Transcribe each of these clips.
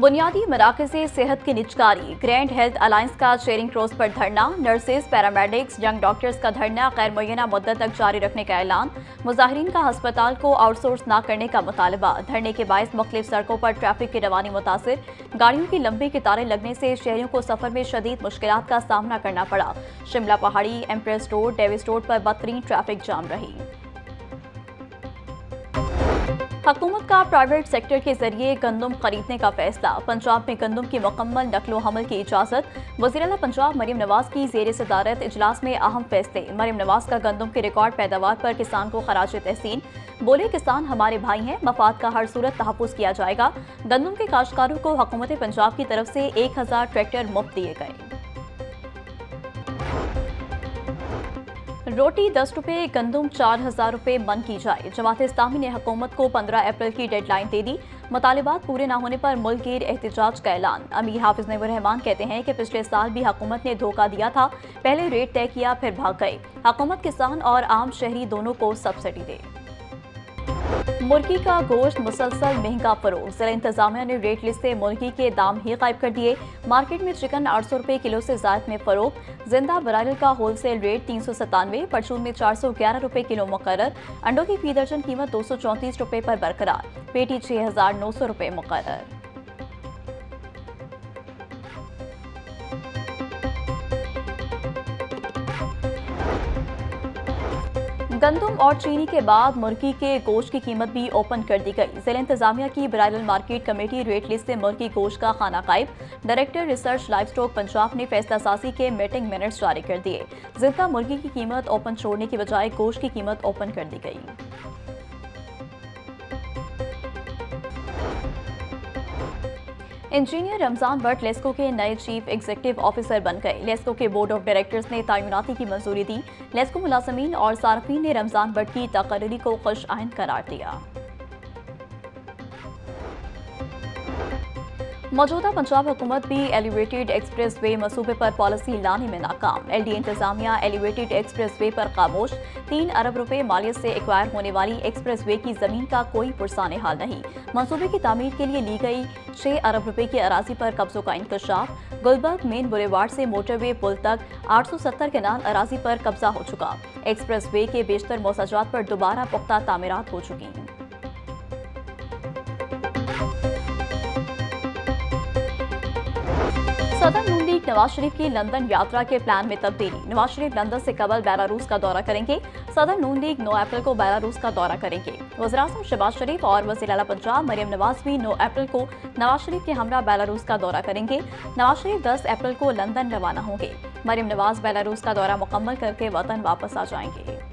बुनियादी मराकज़ सेहत की निजकारी, ग्रैंड हेल्थ अलायंस का चेयरिंग क्रॉस पर धरना, नर्सेज, पैरामेडिक्स, यंग डॉक्टर्स का धरना गैर मुय्यना मुद्दत तक जारी रखने का ऐलान, मुजाहिरीन का अस्पताल को आउटसोर्स न करने का मुतालबा। धरने के बायस मुख्तलिफ सड़कों पर ट्रैफिक की रवानी मुतासिर, गाड़ियों की लंबी कतारें लगने से शहरियों को सफर में शदीद मुश्किलात का सामना करना पड़ा। शिमला पहाड़ी, एम्प्रेस रोड, डेविस रोड पर बदतरीन ट्रैफिक जाम रही। हुकूमत का प्राइवेट सेक्टर के जरिए गंदम खरीदने का फैसला, पंजाब में गंदम की मुकम्मल नकलो हमल की इजाजत। वज़ीर-ए-आला पंजाब मरियम नवाज की ज़ेर सदारत इजलास में अहम फैसले। मरियम नवाज का गंदम की रिकॉर्ड पैदावार पर किसान को खराज तहसीन। बोले, किसान हमारे भाई हैं, मफाद का हर सूरत तहफ़्फ़ुज़ किया जाएगा। गंदम के काश्तकारों को हुकूमत पंजाब की तरफ से 1000 ट्रैक्टर मुफ्त दिए गए। रोटी 10 रुपये, गंदम 4000 रुपये मन की जाए। जमात इस्लामी ने हुकूमत को 15 अप्रैल की डेडलाइन दे दी। मुतालिबात पूरे न होने पर मुल्क गिर एहतजाज का ऐलान। अमीर हाफिज नईमुर रहमान कहते हैं कि पिछले साल भी हुकूमत ने धोखा दिया था, पहले रेट तय किया फिर भाग गए। हुकूमत किसान और आम शहरी दोनों को सब्सिडी दे। मुर्गी का गोश्त मुसलसल महंगा फरोख्त, जिला इंतजामिया ने रेट लिस्ट से मुर्गी के दाम ही गायब कर दिए। मार्केट में चिकन 800 रुपये किलो से ज़ायद में फरोख्त। जिंदा बराइल का होलसेल रेट 397, परचून में 411 रुपये किलो मुकर्रर। अंडों की फी दर्जन कीमत 234 रुपये पर बरकरार। पेटी 6900 रुपये मुकर्रर। गंदम और चीनी के बाद मुर्गी के गोश्त की कीमत भी ओपन कर दी गई। जिला इंतजामिया की bridal market committee rate list से मुर्गी गोश्त का खाना गायब। Director research life stock Punjab ने फैसला साजी के मीटिंग मिनट्स जारी कर दिए। जिंदा मुर्गी की कीमत ओपन छोड़ने की बजाय गोश्त की कीमत ओपन कर दी गई। इंजीनियर रमजान भट्ट लेस्को के नए चीफ एग्जीक्यूटिव ऑफिसर बन गए। लेस्को के बोर्ड ऑफ डायरेक्टर्स ने तैनाती की मंजूरी दी। लेस्को मुलाजमीन और सार्फिन ने रमजान भट्ट की तकर्री को खुश आइंद करार दिया। मौजूदा पंजाब हुकूमत भी एलिवेटेड एक्सप्रेस वे मनसूबे पर पॉलिसी लाने में नाकाम। एलडी इंतजामिया एलिवेटेड एक्सप्रेस वे पर खामोश। 3 अरब रुपए मालियत से एक्वायर होने वाली एक्सप्रेस वे की जमीन का कोई पुरसाने हाल नहीं। मनसूबे की तामीर के लिए ली गई 6 अरब रुपए की अराजी पर कब्जों का इंकशाफ। गुलबर्ग मेन बुलेवार्ड से मोटरवे पुल तक 870 केनाल अराजी पर कब्जा हो चुका। एक्सप्रेस वे के बेशतर मौसजात पर दोबारा पुख्ता तामीरात हो चुकी हैं। सदर नून लीग नवाज शरीफ की लंदन यात्रा के प्लान में तब्दीली। नवाज शरीफ लंदन से कबल बेलारूस का दौरा करेंगे। सदर नून लीग 9 अप्रैल को बेलारूस का दौरा करेंगे। वज़ीर-ए-आज़म शहबाज शरीफ और वज़ीर-ए-आला पंजाब मरियम नवाज भी 9 अप्रैल को नवाज शरीफ के हमरा बेलारूस का दौरा करेंगे। नवाज शरीफ 10 अप्रैल को लंदन रवाना होंगे। मरियम नवाज बेलारूस का दौरा मुकम्मल करके वतन वापस आ जाएंगे।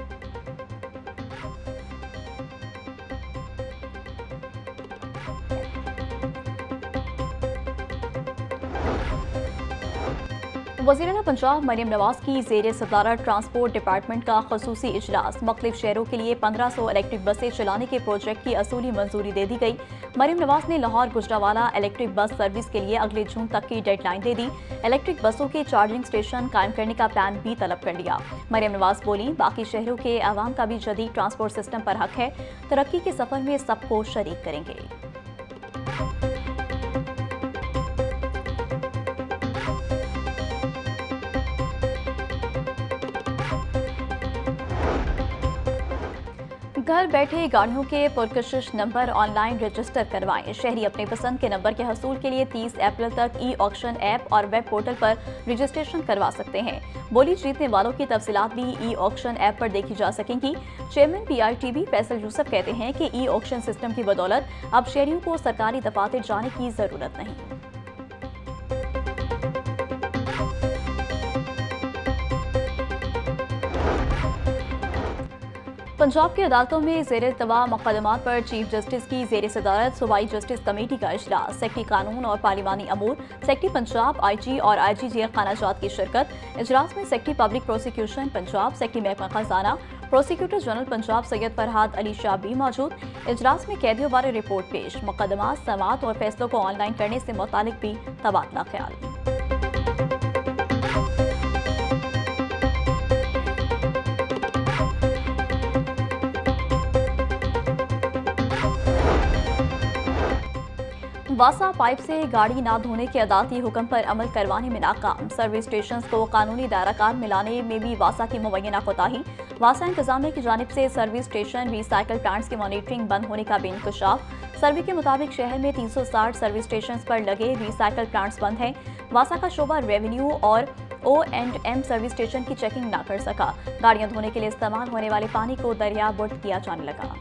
वज़ीर-ए-आला पंजाब मरियम नवाज की ज़ेर सदारत ट्रांसपोर्ट डिपार्टमेंट का ख़ुसूसी इजलास। मुख्तलिफ शहरों के लिए 1500 इलेक्ट्रिक बसें चलाने के प्रोजेक्ट की असूली मंजूरी दे दी गई। मरियम नवाज ने Lahore Gujranwala electric bus service के लिए अगले जून तक की डेडलाइन दे दी। इलेक्ट्रिक बसों के चार्जिंग स्टेशन कायम करने का प्लान भी तलब कर लिया। मरियम नवाज बोली, बाकी शहरों के आवाम का भी जदीद ट्रांसपोर्ट सिस्टम पर हक है। तरक्की के सफर में सबको शरीक करेंगे। घर बैठे गाड़ियों के पुरकशिश नंबर ऑनलाइन रजिस्टर करवाएं। शहरी अपने पसंद के नंबर के हसूल के लिए 30 अप्रैल तक ई ऑक्शन ऐप और वेब पोर्टल पर रजिस्ट्रेशन करवा सकते हैं। बोली जीतने वालों की तफसीलात भी ई ऑक्शन ऐप पर देखी जा सकेंगी। चेयरमैन PITB फैसल यूसुफ कहते हैं कि ई ऑक्शन सिस्टम की बदौलत अब शहरियों को सरकारी दफातर जाने की जरूरत नहीं। पंजाब की अदालतों में ज़ेर तवा मुकदमात पर चीफ जस्टिस की ज़ेर सदारत सूबाई जस्टिस कमेटी का इजलास। सेक्रेटरी कानून और पार्लिमानी अमूर, सेक्रेटरी पंजाब, IG और IG जेल खानाजात की शिरकत। इजलास में secretary public prosecution Punjab, secretary महकमा खजाना, प्रोसिक्यूटर जनरल पंजाब सैयद फरहाद अली शाह भी मौजूद। इजलास में कैदियों बारे रिपोर्ट पेश, मुकदमात, समाअत और फैसलों को ऑनलाइन करने से मुतालिक भी तबादला ख्याल। वासा पाइप से गाड़ी ना धोने के अदालती हुक्म पर अमल करवाने में नाकाम। सर्विस स्टेशन को कानूनी दायराकार में लाने में भी वासा की मुबैना कोताही। वासा इंतजामिया की जानिब से सर्विस स्टेशन रिसाइकल प्लांट्स की मॉनिटरिंग बंद होने का भी इंकशाफ। सर्वे के मुताबिक शहर में 360 सर्विस स्टेशन पर लगे रिसाइकल प्लांट्स बंद हैं। वासा का शोबा रेवेन्यू और O&M सर्विस स्टेशन की चेकिंग ना कर सका। गाड़ियां धोने के लिए इस्तेमाल होने वाले पानी को दरिया बुर्द किया जाने लगा।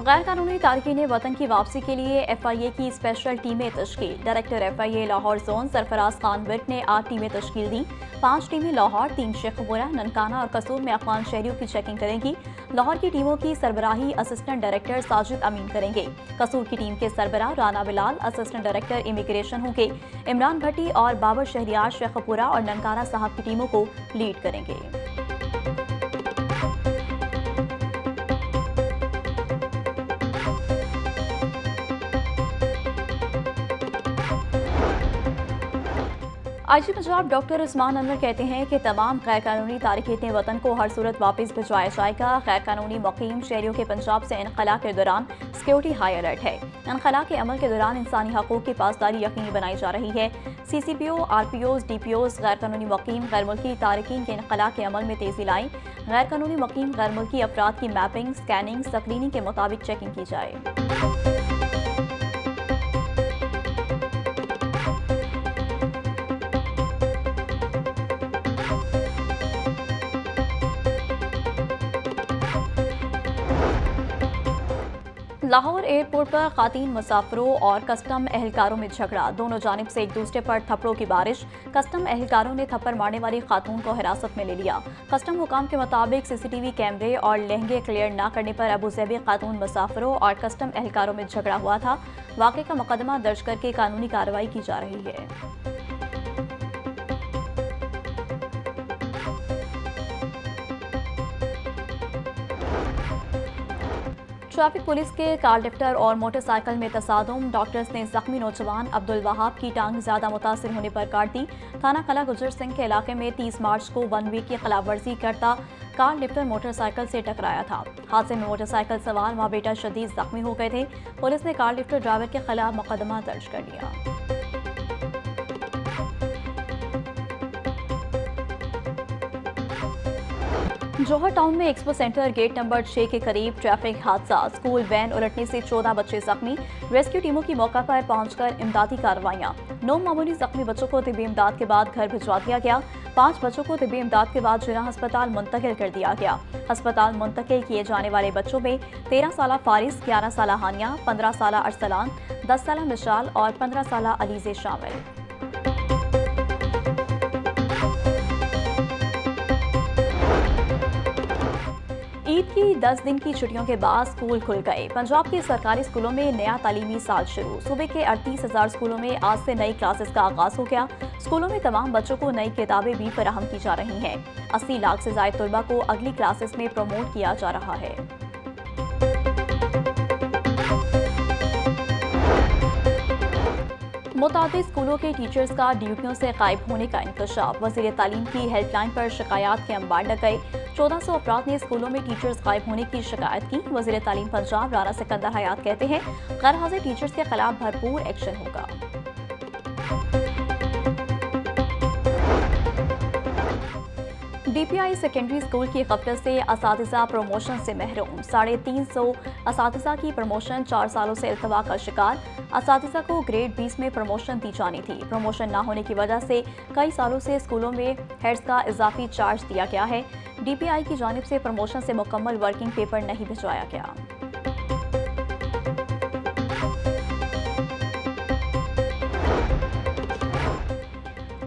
गैर कानूनी तारकीन वतन की वापसी के लिए FIA की स्पेशल टीमें तश्कील। Director FIA Lahore zone Sarfaraz Khan Virk ने 8 टीमें तश्कील दी। 5 टीमें लाहौर, 3 शेखपुरा, ननकाना और कसूर में अफगान शहरियों की चेकिंग करेंगी। लाहौर की टीमों की सरबराही असिस्टेंट डायरेक्टर साजिद अमीन करेंगे। कसूर की टीम के सरबराह Rana Bilal, assistant director immigration होंगे। इमरान भट्टी और बाबर शहरियार शेखपुरा और ननकाना साहब की टीमों को लीड करेंगे। IG पंजाब डॉक्टर उस्मान अनवर कहते हैं कि तमाम गैर कानूनी तारकीन वतन को हर सूरत वापस भिजवाया जाएगा। गैर कानूनी मुकीम शहरियों के पंजाब से इनखला के दौरान सिक्योरिटी हाई अलर्ट है। इनखला के अमल के दौरान इंसानी हकूक़ की पासदारी यकीनी बनाई जा रही है। CCPO, RPOs, DPOs गैर कानूनी मुकीम गैर मुल्की तारकीन के इनखला के अमल में तेजी लाई। गैर कानूनी मुकीम गैर मुल्की अफराद की मैपिंग, स्कैनिंग, स्क्रीनिंग के मुताबिक चेकिंग की जाए। लाहौर एयरपोर्ट पर खातीन मुसाफिरों और कस्टम एहलकारों में झगड़ा। दोनों जानिब से एक दूसरे पर थप्पड़ों की बारिश। कस्टम एहलकारों ने थप्पड़ मारने वाली खातून को हिरासत में ले लिया। कस्टम हुकाम के मुताबिक CCTV कैमरे और लहंगे क्लियर न करने पर अबूज़ैबी खातून मुसाफिरों और कस्टम एहलकारों में झगड़ा हुआ था। वाक़े का मुकदमा दर्ज करके कानूनी कार्रवाई की जा रही है। ट्रैफिक पुलिस के कार लिफ्टर और मोटरसाइकिल में तसादुम। डॉक्टर्स ने जख्मी नौजवान अब्दुल वहाब की टांग ज्यादा मुतासिर होने पर काट दी। थाना कला गुजर सिंह के इलाके में 30 मार्च को 1 वे की खिलाफवर्जी करता कार लिफ्टर मोटरसाइकिल से टकराया था। हादसे में मोटरसाइकिल सवार माँ बेटा शदीद जख्मी हो गए थे। पुलिस ने कार लिफ्टर ड्राइवर के खिलाफ मुकदमा दर्ज कर लिया। जौहर टाउन में एक्सपो सेंटर गेट नंबर 6 के करीब ट्रैफिक हादसा। स्कूल वैन उलटने से 14 बच्चे जख्मी। रेस्क्यू टीमों की मौका पर पहुंचकर इमदादी कार्रवाइयां। 9 मामूली जख्मी बच्चों को तिब्बी इमदाद के बाद घर भिजवा दिया गया। 5 बच्चों को तिब्बी इमदाद के बाद जिला अस्पताल मुंतकिल कर दिया गया। अस्पताल मुंतकिल किए जाने वाले बच्चों में 13 साला फारिस, 11 साला हानिया, 15 साला अरसलान, 10 साला मिशाल और 15 साला अलीजे शामिल। ईद की 10 दिन की छुट्टियों के बाद स्कूल खुल गए। पंजाब के सरकारी स्कूलों में नया तालीमी साल शुरू। सूबे के 38,000 स्कूलों में आज से नई क्लासेस का आगाज हो गया। स्कूलों में तमाम बच्चों को नई किताबें भी फराहम की जा रही हैं। 80 लाख से ज्यादा तलबा को अगली क्लासेस में प्रमोट किया जा रहा है। मुतादिद स्कूलों के टीचर्स का ड्यूटियों से गायब होने का इंकशाफ। वज़ीर तालीम की हेल्पलाइन पर शिकायत के अंबार लग गए। 1400 अफराद ने स्कूलों में टीचर्स गायब होने की शिकायत की। वज़ीर तालीम पंजाब राना सिकंदर हयात कहते हैं गैर हाजिर टीचर्स के खिलाफ भरपूर एक्शन होगा। DPI सेकेंडरी स्कूल की गफलत से असातिज़ा प्रमोशन से महरूम। 350 असातिज़ा की प्रमोशन 4 सालों से इल्तवा का शिकार। असातिज़ा को ग्रेड 20 में प्रमोशन दी जानी थी। प्रमोशन न होने की वजह से कई सालों से स्कूलों में हेड्स का इजाफी चार्ज दिया गया है। DPI की जानिब से प्रमोशन से मुकम्मल वर्किंग पेपर नहीं भिजवाया गया।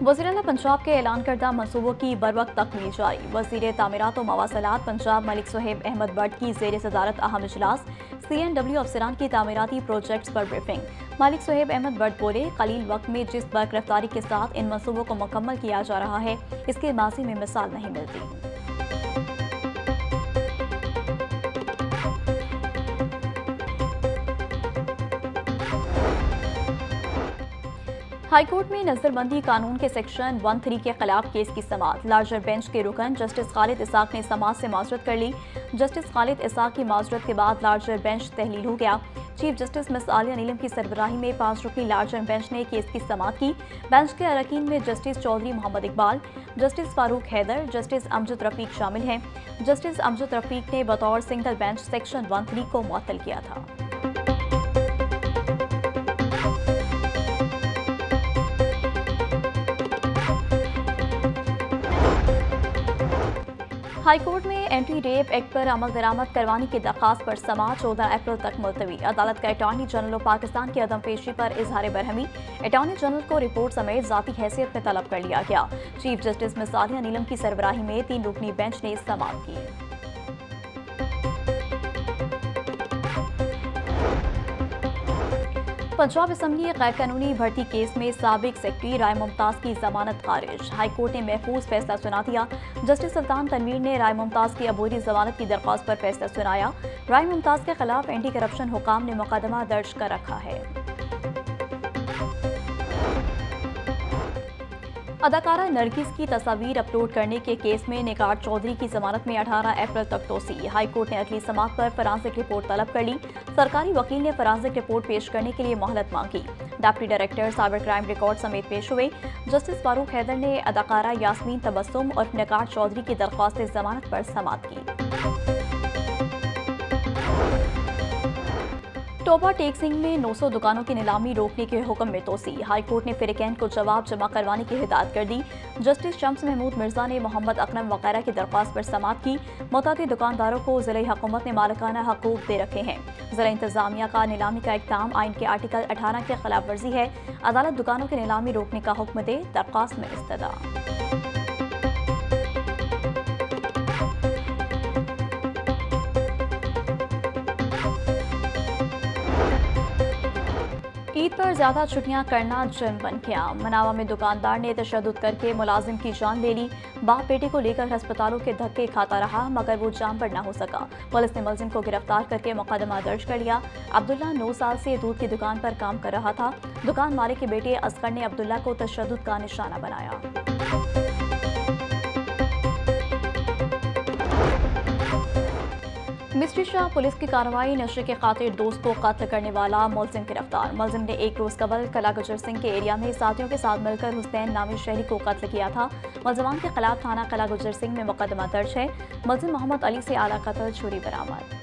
वज़ीर-ए-आला पंजाब के ऐलान करदा मनसूबों की बरवक्त तकमील जारी। वज़ीर तामीरात व मवासलात पंजाब मलिक सुहेब अहमद बट की ज़ेर सदारत अहम इजलास। CNW अफसरान की तामीराती प्रोजेक्ट्स पर ब्रीफिंग। मलिक सुहेब अहमद बट बोले कलील वक्त में जिस बरगिरफ्तारी के साथ इन मनसूबों को मुकम्मल किया जा रहा है इसके माजी में मिसाल नहीं मिलती। हाईकोर्ट में नजरबंदी कानून के सेक्शन 13 के खिलाफ केस की समाअत। लार्जर बेंच के रुकन जस्टिस खालिद इसाक ने समाअत से माजरत कर ली। जस्टिस खालिद इसाक की माजरत के बाद लार्जर बेंच तहलील हो गया। Chief justice miss Aalia Neelum की सरबराही में 5 रुकनी लार्जर बेंच ने केस की समाअत की। बेंच के अरकान में justice Chaudhry Mohammad Iqbal, justice Farooq Haider, justice Amjad Rafiq शामिल हैं। जस्टिस अमजद रफीक ने बतौर सिंगल बेंच सेक्शन 13 को मुअत्तल किया था। हाईकोर्ट में एंटी रेप एक्ट पर अमल दरामद करवाने की दरखास्त पर समाअत 14 अप्रैल तक मुलतवी। अदालत का अटॉर्नी जनरल ऑफ पाकिस्तान की अदम पेशी पर इजहार बरहमी। अटॉर्नी जनरल को रिपोर्ट समेत जाती हैसियत में तलब कर लिया गया। Chief justice miss Aalia Neelum की सरबराही में 3 रुकनी बेंच ने समाअत की। पंजाब असम्बली गैर कानूनी भर्ती केस में साबिक सेक्रेटरी राय मुमताज की जमानत खारिज। हाईकोर्ट ने महफूज फैसला सुना दिया। जस्टिस सुल्तान तनवीर ने राय मुमताज की अबूरी जमानत की दरख्वास्त पर फैसला सुनाया। राय मुमताज के खिलाफ एंटी करप्शन हुकाम ने मुकदमा दर्ज कर रखा है। अदाकारा नरगिस की तस्वीर अपलोड करने के केस में निगार चौधरी की जमानत में 18 अप्रैल तक तोसी। हाईकोर्ट ने अगली समाअत पर फॉरेंसिक रिपोर्ट तलब कर ली। सरकारी वकील ने फॉरेंसिक रिपोर्ट पेश करने के लिए मोहलत मांगी। Deputy director cyber crime record समेत पेश हुए। जस्टिस फारूक हैदर ने अदाकारा यास्मीन तबस्सुम और निगार चौधरी की दरख्वास्त जमानत पर समाअत की। टोबा टेक्सिंग में 900 दुकानों की नीलामी रोकने के हुक्म में तोसी। हाईकोर्ट ने फिरकैन को जवाब जमा करवाने की हिदायत कर दी। जस्टिस शम्स महमूद मिर्जा ने मोहम्मद अकरम वगैरह की दरख्वास्त पर समाअत की। मुतअद्दिद दुकानदारों को ज़िले हुकूमत ने मालिकाना हकूक दे रखे हैं। ज़िला इंतजामिया का नीलामी का इक़दाम आइन के आर्टिकल 18 की खिलाफ वर्जी है। अदालत दुकानों की नीलामी रोकने का हुक्म दे। दरख्वास्त में इस्तदा। ईद पर ज्यादा छुट्टियां करना जुर्म बन गया। मनावा में दुकानदार ने तशद्दुद करके मुलाजिम की जान ले ली। बाप बेटे को लेकर अस्पतालों के धक्के खाता रहा मगर वो जान पर न हो सका। पुलिस ने मुलजिम को गिरफ्तार करके मुकदमा दर्ज कर लिया। अब्दुल्ला 9 साल से दूध की दुकान पर काम कर रहा था। दुकान मालिक के बेटे असगर ने अब्दुल्ला को तशद्दुद का निशाना बनाया। मिस्ट्री शाह पुलिस की कार्रवाई। नशे के खातिर दोस्त को कत्ल करने वाला मुलजिम गिरफ्तार। मुलजिम ने एक रोज कबल कला गुजर सिंह के एरिया में साथियों के साथ मिलकर हुसैन नामी शहरी को कत्ल किया था। मुलजमान के खिलाफ थाना कला गुजर सिंह में मुकदमा दर्ज है। मुलजिम मोहम्मद अली से आला कत्ल छुरी बरामद।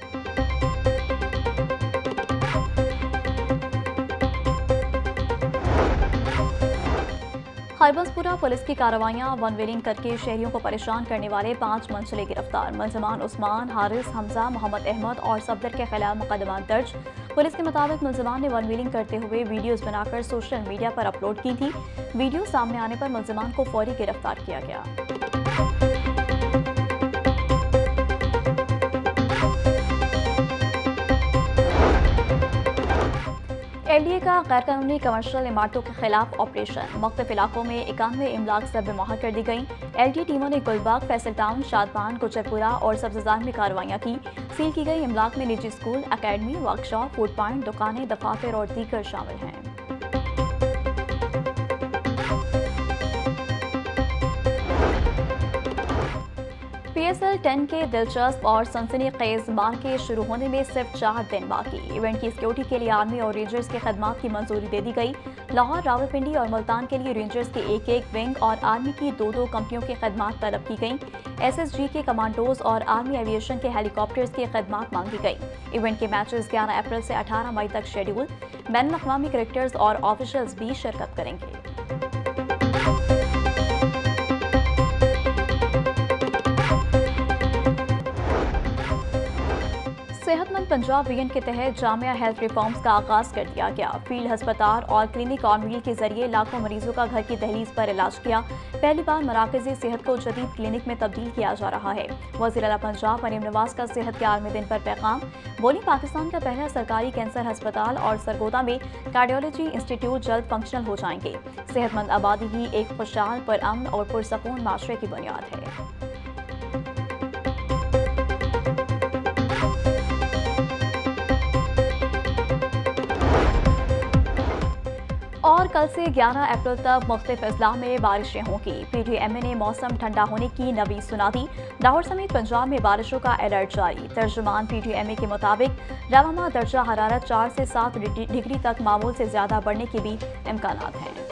खैबरपुरा पुलिस की कार्रवाइयां वन व्हीलिंग करके शहरियों को परेशान करने वाले 5 मंचले गिरफ्तार। मुलजमान उस्मान, हारिस, हमजा, मोहम्मद अहमद और सफदर के खिलाफ मुकदमा दर्ज। पुलिस के मुताबिक मुलजमान ने वन व्हीलिंग करते हुए वीडियोस बनाकर सोशल मीडिया पर अपलोड की थी। वीडियो सामने आने पर मुलजमान को फौरी गिरफ्तार किया गया। एलडीए का गैर कानूनी कमर्शियल इमारतों के खिलाफ ऑपरेशन। मुख्तलिफ इलाकों में 91 इमलाक ज़ब्त मुहर कर दी गई। एलडीए टीमों ने गुलबाग, फैसल टाउन, शादबान, गुजरपुरा और सब्ज़ार में कार्रवाइयाँ की। सील की गई इमलाक में निजी school, academy, workshop, food point, दुकानें, दफातर और दीगर शामिल हैं। PSL 10 के दिलचस्प और सनसनीखेज मार्के शुरू होने में सिर्फ 4 दिन बाकी। इवेंट की सिक्योरिटी के लिए आर्मी और रेंजर्स की खदमात की मंजूरी दे दी गई। लाहौर, रावलपिंडी और मुल्तान के लिए रेंजर्स की एक विंग और आर्मी की 2 कंपनियों की खदमात तलब की गई। SSG के कमांडोज और आर्मी एविएशन के हेलीकॉप्टर्स की खदमात मांगी गई। इवेंट के मैचेस 11 अप्रैल से 18 मई तक शेड्यूल। बैनुल अक़वामी क्रिकेटर्स और ऑफिशियल्स भी शिरकत करेंगे। सेहतमंद पंजाब विजन के तहत जामिया हेल्थ रिफॉर्म्स का आगाज कर दिया गया। फील्ड अस्पताल और क्लिनिक ऑन व्हील के जरिए लाखों मरीजों का घर की दहलीज पर इलाज किया। पहली बार मराकज़ी सेहत को जदीद क्लिनिक में तब्दील किया जा रहा है। वज़ीर आला पंजाब मरीम नवाज का सेहत के आलमी दिन पर पैगाम। बोली, पाकिस्तान का पहला सरकारी कैंसर अस्पताल और सरगोदा में कार्डियोलॉजी इंस्टीट्यूट जल्द फंक्शनल हो जाएंगे। सेहतमंद आबादी ही एक खुशहाल, पुरअमन और पुरसकून माशरे की बुनियाद है। और कल से 11 अप्रैल तक मुख्तलिफ अजला में बारिशें होंगी। PTMA ने मौसम ठंडा होने की नवीद सुना दी। लाहौर समेत पंजाब में बारिशों का अलर्ट जारी। तर्जुमान PTMA के मुताबिक रवामा दर्जा हरारत 4 से 7 डिग्री तक मामूल से ज्यादा बढ़ने के भी इम्कानात हैं।